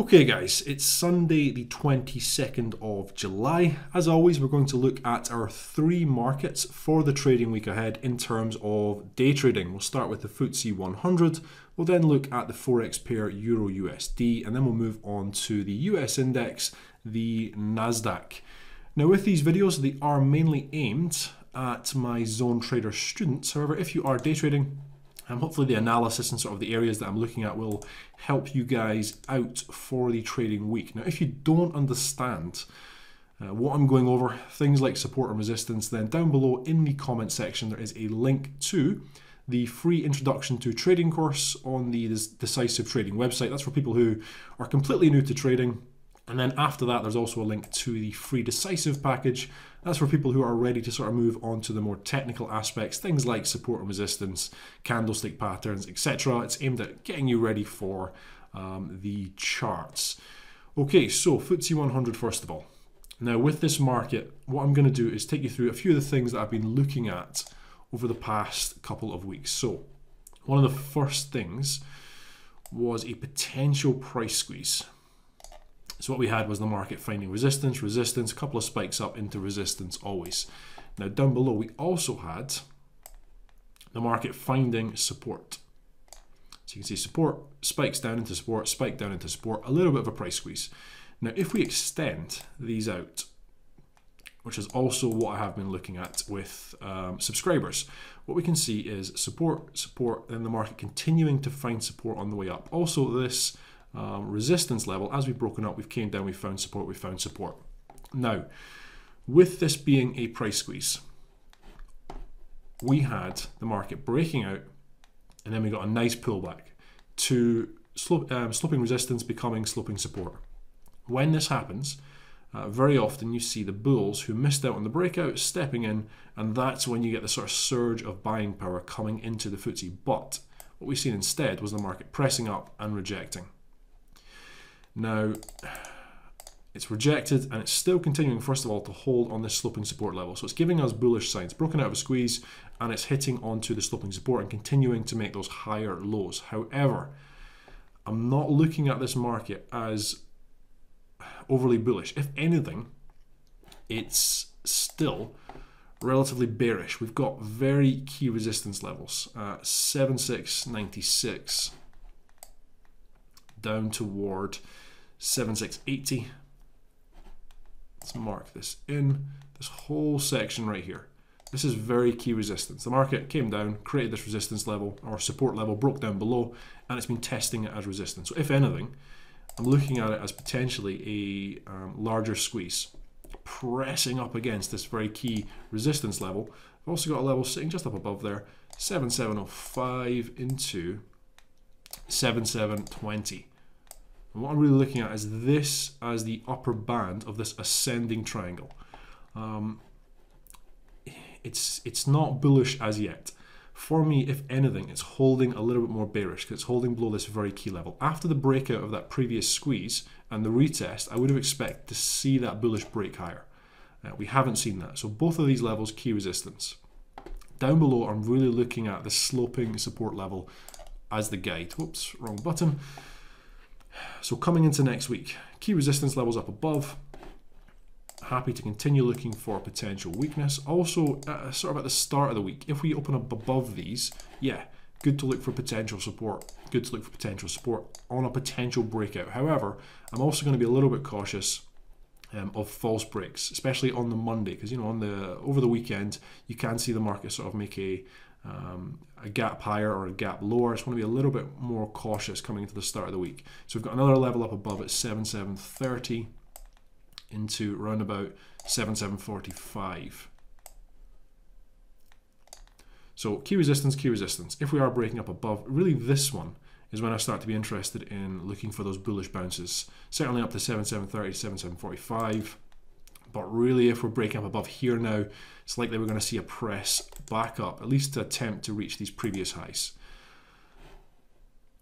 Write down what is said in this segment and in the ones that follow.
Okay guys, it's Sunday the 22nd of July. As always, we're going to look at our three markets for the trading week ahead in terms of day trading. We'll start with the FTSE 100, we'll then look at the Forex pair EURUSD, and then we'll move on to the US Index, the NASDAQ. Now with these videos, they are mainly aimed at my zone trader students. However, if you are day trading, hopefully the analysis and sort of the areas that I'm looking at will help you guys out for the trading week. Now, if you don't understand what I'm going over, things like support and resistance, then down below in the comment section there is a link to the free introduction to trading course on the Decisive trading website. That's for people who are completely new to trading. And then after that, there's also a link to the free Decisive package. That's for people who are ready to sort of move on to the more technical aspects, things like support and resistance, candlestick patterns, etc. It's aimed at getting you ready for the charts. Okay, so FTSE 100 first of all. Now with this market, what I'm going to do is take you through a few of the things that I've been looking at over the past couple of weeks. So one of the first things was a potential price squeeze. So what we had was the market finding resistance, a couple of spikes up into resistance always. Now down below we also had the market finding support. So you can see support, spikes down into support, spike down into support, a little bit of a price squeeze. Now if we extend these out, which is also what I have been looking at with subscribers, what we can see is support, support, then the market continuing to find support on the way up. Also this resistance level, as we've broken up, we've came down, we found support, we found support. Now, with this being a price squeeze, we had the market breaking out, and then we got a nice pullback to sloping resistance becoming sloping support. When this happens, very often you see the bulls who missed out on the breakout stepping in, and that's when you get the sort of surge of buying power coming into the FTSE. But what we've seen instead was the market pressing up and rejecting. Now, it's rejected and it's still continuing, first of all, to hold on this sloping support level. So it's giving us bullish signs, broken out of a squeeze, and it's hitting onto the sloping support and continuing to make those higher lows. However, I'm not looking at this market as overly bullish. If anything, it's still relatively bearish. We've got very key resistance levels, 7696 down toward 7680. Let's mark this in, this whole section right here. This is very key resistance. The market came down, created this resistance level or support level, broke down below, and it's been testing it as resistance. So if anything, I'm looking at it as potentially a larger squeeze, pressing up against this very key resistance level. I've also got a level sitting just up above there, 7705 into 7720. And what I'm really looking at is this as the upper band of this ascending triangle. It's not bullish as yet. For me, if anything, it's holding a little bit more bearish because it's holding below this very key level. After the breakout of that previous squeeze and the retest, I would have expected to see that bullish break higher. We haven't seen that. So both of these levels, key resistance. Down below, I'm really looking at the sloping support level as the guide. Whoops, wrong button. So coming into next week, key resistance levels up above. Happy to continue looking for potential weakness. Also, sort of at the start of the week, if we open up above these, yeah, good to look for potential support. Good to look for potential support on a potential breakout. However, I'm also going to be a little bit cautious of false breaks, especially on the Monday, because you know over the weekend you can see the market sort of make a gap higher or a gap lower. I just want to be a little bit more cautious coming into the start of the week. So we've got another level up above at 7730 into around about 7745. So key resistance, key resistance. If we are breaking up above, really this one is when I start to be interested in looking for those bullish bounces. Certainly up to 7730, 7745. But really, if we're breaking up above here now, it's likely we're going to see a press back up, at least to attempt to reach these previous highs.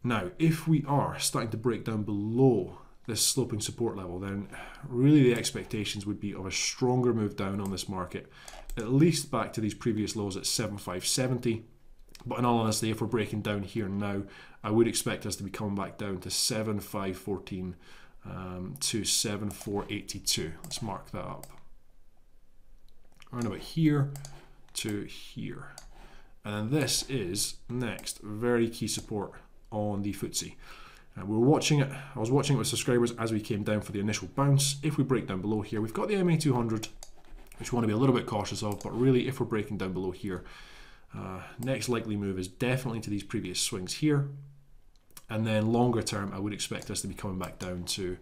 Now, if we are starting to break down below this sloping support level, then really the expectations would be of a stronger move down on this market, at least back to these previous lows at 7570. But in all honesty, if we're breaking down here now, I would expect us to be coming back down to 7514 to 7482. Let's mark that up. Around about here to here. And then this is next very key support on the FTSE. We were watching it. I was watching it with subscribers as we came down for the initial bounce. If we break down below here, we've got the MA200, which we want to be a little bit cautious of. But really, if we're breaking down below here, next likely move is definitely to these previous swings here. And then longer term, I would expect us to be coming back down to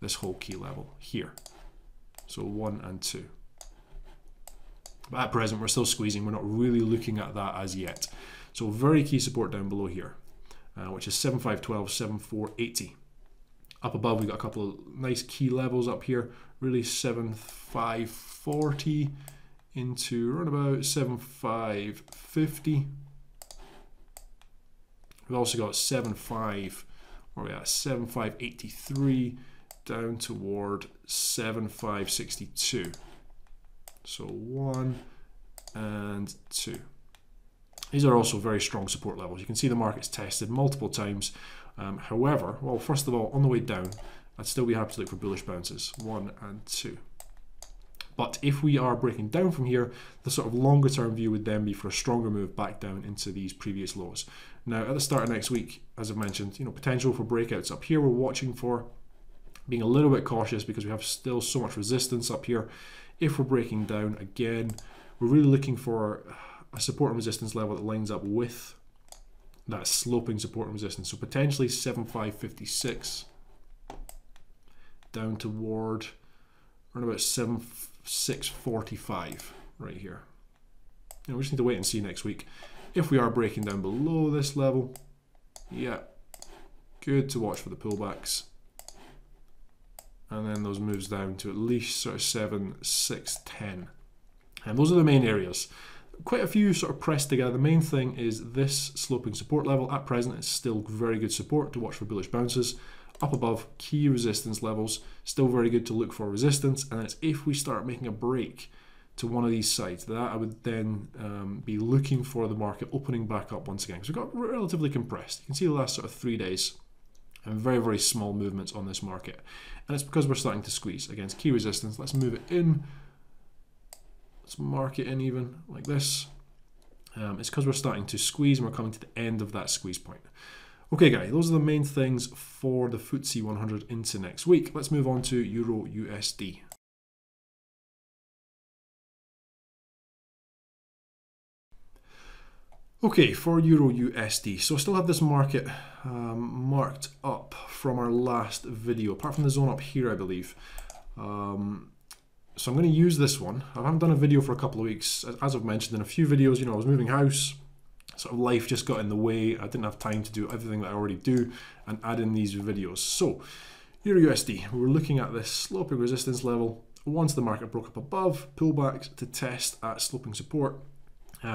this whole key level here. So 1 and 2. But at present, we're still squeezing. We're not really looking at that as yet. So very key support down below here, which is 7512, 7480. Up above, we've got a couple of nice key levels up here. Really 7540 into around about 7550. We've also got 7583 down toward 7562. So 1 and 2. These are also very strong support levels. You can see the market's tested multiple times. However, well, first of all, on the way down, I'd still be happy to look for bullish bounces, 1 and 2. But if we are breaking down from here, the sort of longer term view would then be for a stronger move back down into these previous lows. Now, at the start of next week, as I've mentioned, potential for breakouts up here we're watching for, being a little bit cautious because we have still so much resistance up here. If we're breaking down again, we're really looking for a support and resistance level that lines up with that sloping support and resistance. So potentially 7556 down toward around about 7645 right here. We just need to wait and see next week. If we are breaking down below this level, yeah, good to watch for the pullbacks. And then those moves down to at least sort of 7610. And those are the main areas. Quite a few sort of pressed together. The main thing is this sloping support level. At present, it's still very good support to watch for bullish bounces. Up above, key resistance levels, still very good to look for resistance. And it's if we start making a break to one of these sides, that I would then be looking for the market opening back up once again. So we've got relatively compressed. You can see the last sort of 3 days and very, very small movements on this market. And it's because we're starting to squeeze against key resistance. Let's move it in. Let's mark it in even like this. It's because we're starting to squeeze and we're coming to the end of that squeeze point. Okay, guys, those are the main things for the FTSE 100 into next week. Let's move on to Euro USD. Okay, for Euro USD, so I still have this market marked up from our last video, apart from the zone up here, I believe. So I'm going to use this one. I haven't done a video for a couple of weeks. As I've mentioned in a few videos, I was moving house, sort of life just got in the way. I didn't have time to do everything that I already do and add in these videos. So Euro USD, we're looking at this sloping resistance level. Once the market broke up above, pullbacks to test at sloping support.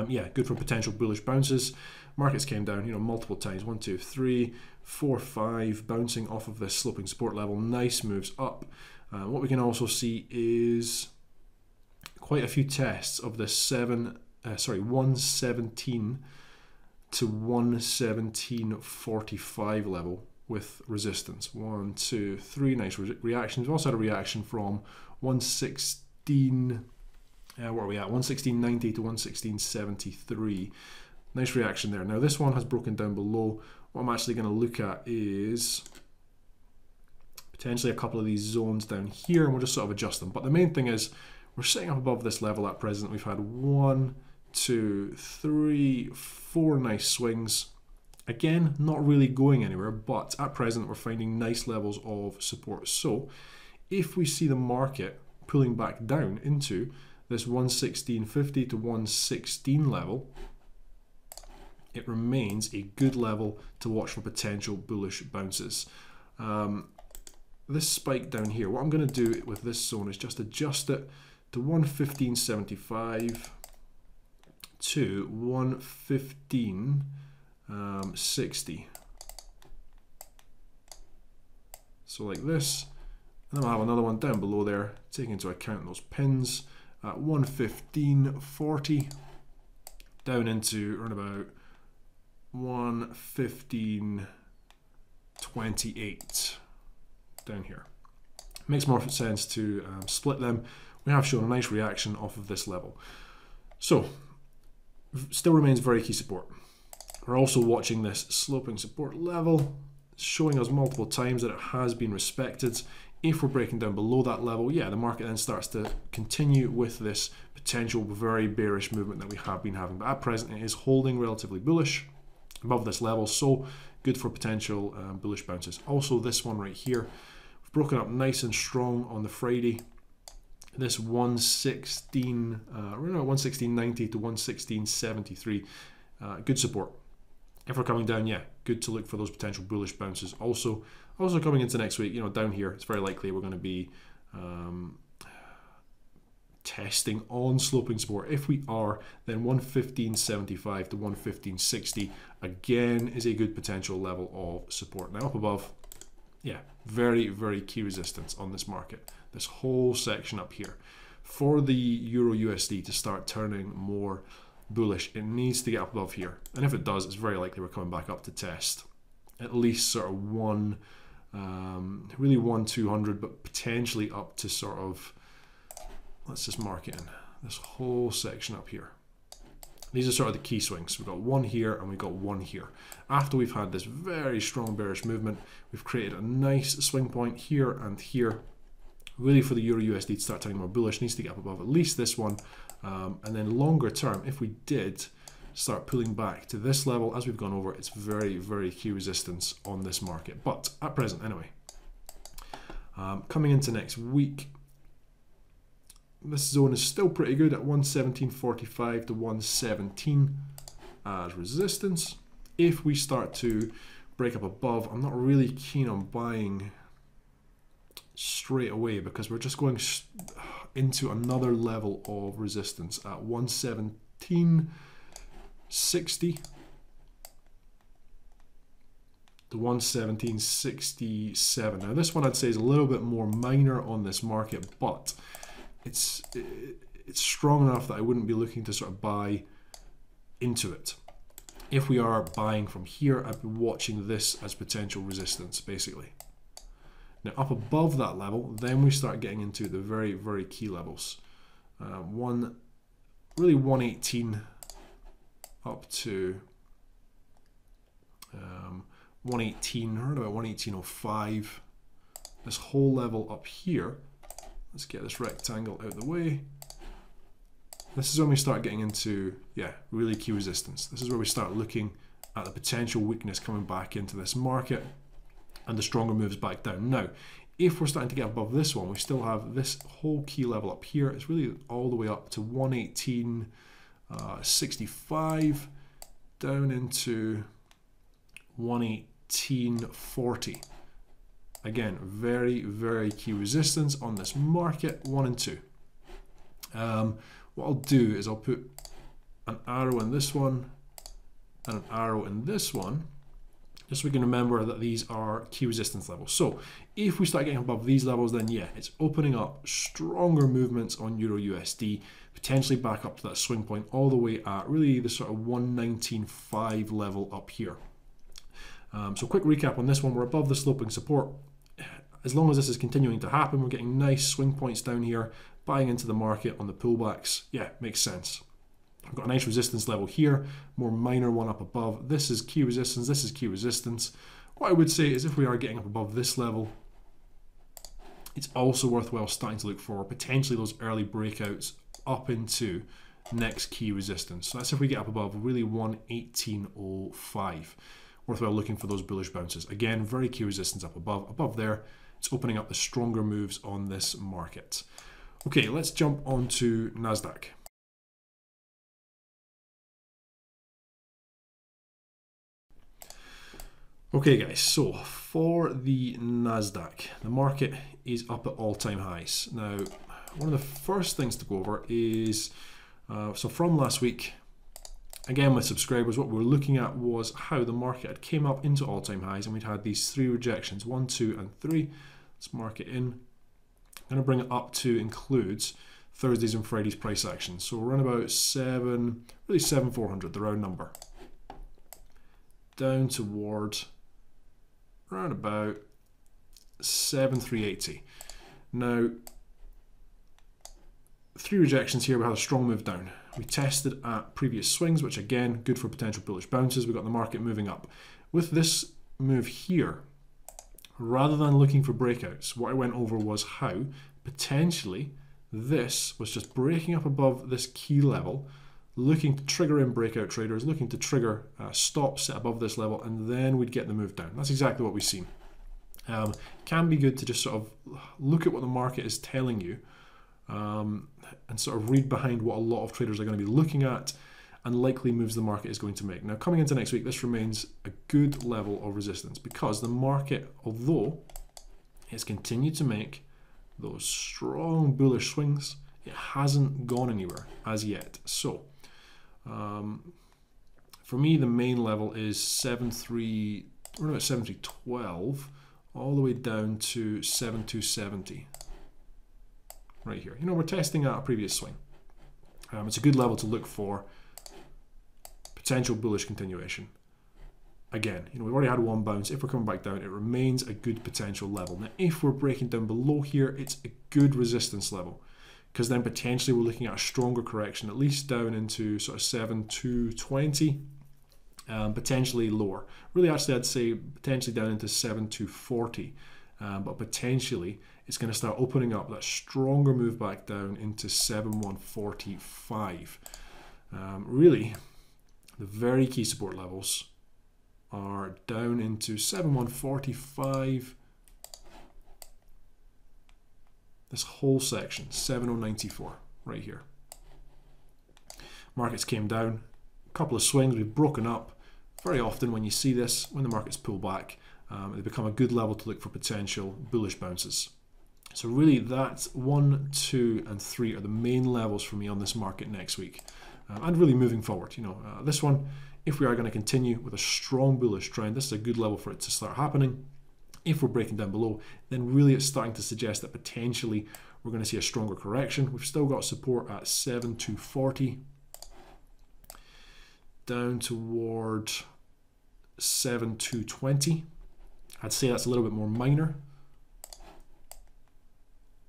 Yeah, good for potential bullish bounces. Markets came down, multiple times. 1, 2, 3, 4, 5, bouncing off of this sloping support level. Nice moves up. What we can also see is quite a few tests of this 117 to 117.45 level with resistance. 1, 2, 3 nice reactions. We've also had a reaction from 116. Where are we at? 116.90 to 116.73. Nice reaction there. Now this one has broken down below. What I'm actually going to look at is potentially a couple of these zones down here, and we'll just sort of adjust them. But the main thing is we're sitting up above this level at present. We've had 1, 2, 3, 4 nice swings. Again, not really going anywhere, but at present we're finding nice levels of support. So if we see the market pulling back down into this 116.50 to 116 level, it remains a good level to watch for potential bullish bounces. This spike down here, what I'm going to do with this zone is just adjust it to 115.75 to 115.60. So like this, and then I'll have another one down below there, taking into account those pins at 115.40 down into around about 115.28. down here. Makes more sense to split them. We have shown a nice reaction off of this level. So, still remains very key support. We're also watching this sloping support level, showing us multiple times that it has been respected. If we're breaking down below that level, yeah, the market then starts to continue with this potential very bearish movement that we have been having. But at present, it is holding relatively bullish above this level, so good for potential bullish bounces. Also, this one right here, we've broken up nice and strong on the Friday. This 116, we're now at 116.90 to 116.73, good support. If we're coming down, yeah, good to look for those potential bullish bounces. Also coming into next week, you know, down here, it's very likely we're going to be testing on sloping support. If we are, then 115.75 to 115.60 again is a good potential level of support. Now up above, yeah, very, very key resistance on this market. This whole section up here. For the Euro USD to start turning more bullish, it needs to get up above here. And if it does, it's very likely we're coming back up to test at least sort of really 1,200, but potentially up to sort of, let's just mark it in, this whole section up here. These are sort of the key swings. We've got one here and we've got one here. After we've had this very strong bearish movement, we've created a nice swing point here and here. Really for the Euro USD to start turning more bullish, needs to get up above at least this one. And then longer term, if we did start pulling back to this level, as we've gone over, it's very, very key resistance on this market. But at present, anyway, coming into next week, this zone is still pretty good at 117.45 to 117 as resistance. If we start to break up above, I'm not really keen on buying straight away because we're just going into another level of resistance at 117.60 to 117.67. Now this one I'd say is a little bit more minor on this market, but it's strong enough that I wouldn't be looking to sort of buy into it. If we are buying from here, I'd be watching this as potential resistance, basically. Now up above that level, then we start getting into the very, very key levels. Really 118 up to 118, around about 118.05. This whole level up here. Let's get this rectangle out of the way. This is when we start getting into, yeah, really key resistance. This is where we start looking at the potential weakness coming back into this market and the stronger moves back down. Now, if we're starting to get above this one, we still have this whole key level up here. It's really all the way up to 118.65 down into 118.40. Again, very, very key resistance on this market, 1 and 2. What I'll do is I'll put an arrow in this one and an arrow in this one, just so we can remember that these are key resistance levels. So if we start getting above these levels, then yeah, it's opening up stronger movements on Euro USD, potentially back up to that swing point all the way at really the sort of 119.5 level up here. So quick recap on this one, we're above the sloping support. As long as this is continuing to happen, we're getting nice swing points down here, buying into the market on the pullbacks. Yeah, makes sense. I've got a nice resistance level here, more minor one up above. This is key resistance, this is key resistance. What I would say is if we are getting up above this level, it's also worthwhile starting to look for potentially those early breakouts up into next key resistance. So that's if we get up above really 118.05. Worthwhile looking for those bullish bounces. Again, very key resistance up above. Above there, it's opening up the stronger moves on this market. Okay, let's jump on to NASDAQ. Okay guys, so for the NASDAQ, the market is up at all-time highs. Now, one of the first things to go over is, so from last week, again with subscribers, what we were looking at was how the market had came up into all-time highs and we'd had these 3 rejections, 1, 2 and 3. Let's mark it in. I'm going to bring it up to includes Thursdays and Fridays price action. So we're around about 7,400, the round number. Down toward around about 7,380. Now, 3 rejections here. We had a strong move down. We tested at previous swings, which again, good for potential bullish bounces. We got the market moving up. With this move here, rather than looking for breakouts, what I went over was how potentially this was just breaking up above this key level, looking to trigger in breakout traders, looking to trigger stops set above this level, and then we'd get the move down. That's exactly what we've seen. Can be good to just sort of look at what the market is telling you and sort of read behind what a lot of traders are going to be looking at and likely moves the market is going to make. Now, coming into next week, this remains a good level of resistance because the market, although it's continued to make those strong bullish swings, it hasn't gone anywhere as yet. So for me, the main level is 7,312 all the way down to 7,270 right here. You know, we're testing out a previous swing. It's a good level to look for potential bullish continuation. Again, you know, we've already had one bounce. If we're coming back down, it remains a good potential level. Now, if we're breaking down below here, it's a good resistance level because then potentially we're looking at a stronger correction, at least down into sort of 7,220, potentially lower. Really, actually, I'd say potentially down into 7,240, but potentially it's going to start opening up that stronger move back down into 7,145. Really, the very key support levels are down into 7,145. This whole section, 7,094, right here. Markets came down, a couple of swings, we've broken up. Very often when you see this, when the markets pull back, they become a good level to look for potential bullish bounces. So really, that's 1, 2, and 3 are the main levels for me on this market next week. And really moving forward, you know, this one, if we are going to continue with a strong bullish trend, this is a good level for it to start happening. If we're breaking down below, then really it's starting to suggest that potentially we're going to see a stronger correction. We've still got support at 7,240 down toward 7,220. I'd say that's a little bit more minor.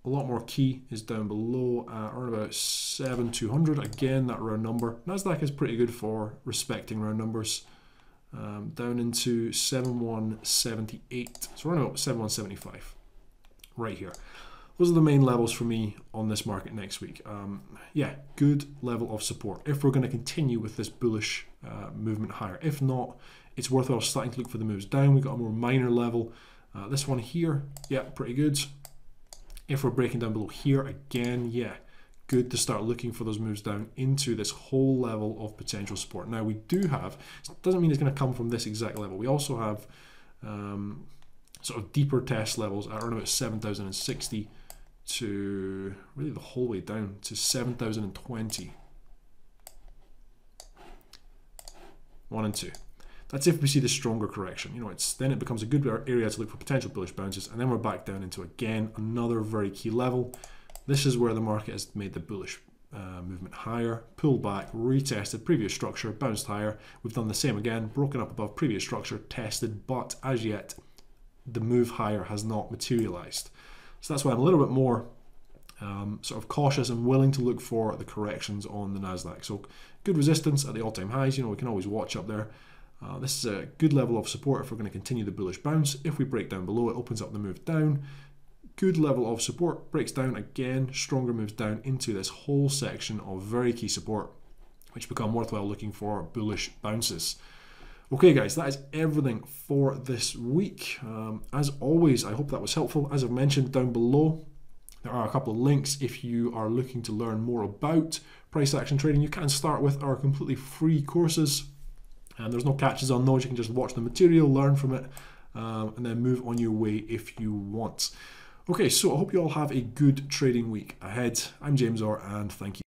A lot more key is down below around about 7,200. Again, that round number. NASDAQ is pretty good for respecting round numbers. Down into 7,178. So around about 7,175 right here. Those are the main levels for me on this market next week. Yeah, good level of support if we're going to continue with this bullish movement higher. If not, it's worthwhile starting to look for the moves down. We've got a more minor level. This one here, yeah, pretty good. If we're breaking down below here, again, yeah, good to start looking for those moves down into this whole level of potential support. Now, we do have, it doesn't mean it's going to come from this exact level. We also have sort of deeper test levels at around about 7,060 to really the whole way down to 7,020. 1 and 2. That's if we see the stronger correction. You know, then it becomes a good area to look for potential bullish bounces, and then we're back down into, again, another very key level. This is where the market has made the bullish movement higher, pulled back, retested previous structure, bounced higher. We've done the same again, broken up above previous structure, tested, but as yet, the move higher has not materialized. So that's why I'm a little bit more sort of cautious and willing to look for the corrections on the NASDAQ. So good resistance at the all-time highs. You know, we can always watch up there. This is a good level of support if we're going to continue the bullish bounce. If we break down below, it opens up the move down. Good level of support, breaks down again, stronger moves down into this whole section of very key support, which become worthwhile looking for bullish bounces. Okay guys, that is everything for this week. As always, I hope that was helpful. As I've mentioned down below, there are a couple of links if you are looking to learn more about price action trading. You can start with our completely free courses. And there's no catches on those. You can just watch the material, learn from it, and then move on your way if you want. Okay, so I hope you all have a good trading week ahead. I'm James Orr, and thank you.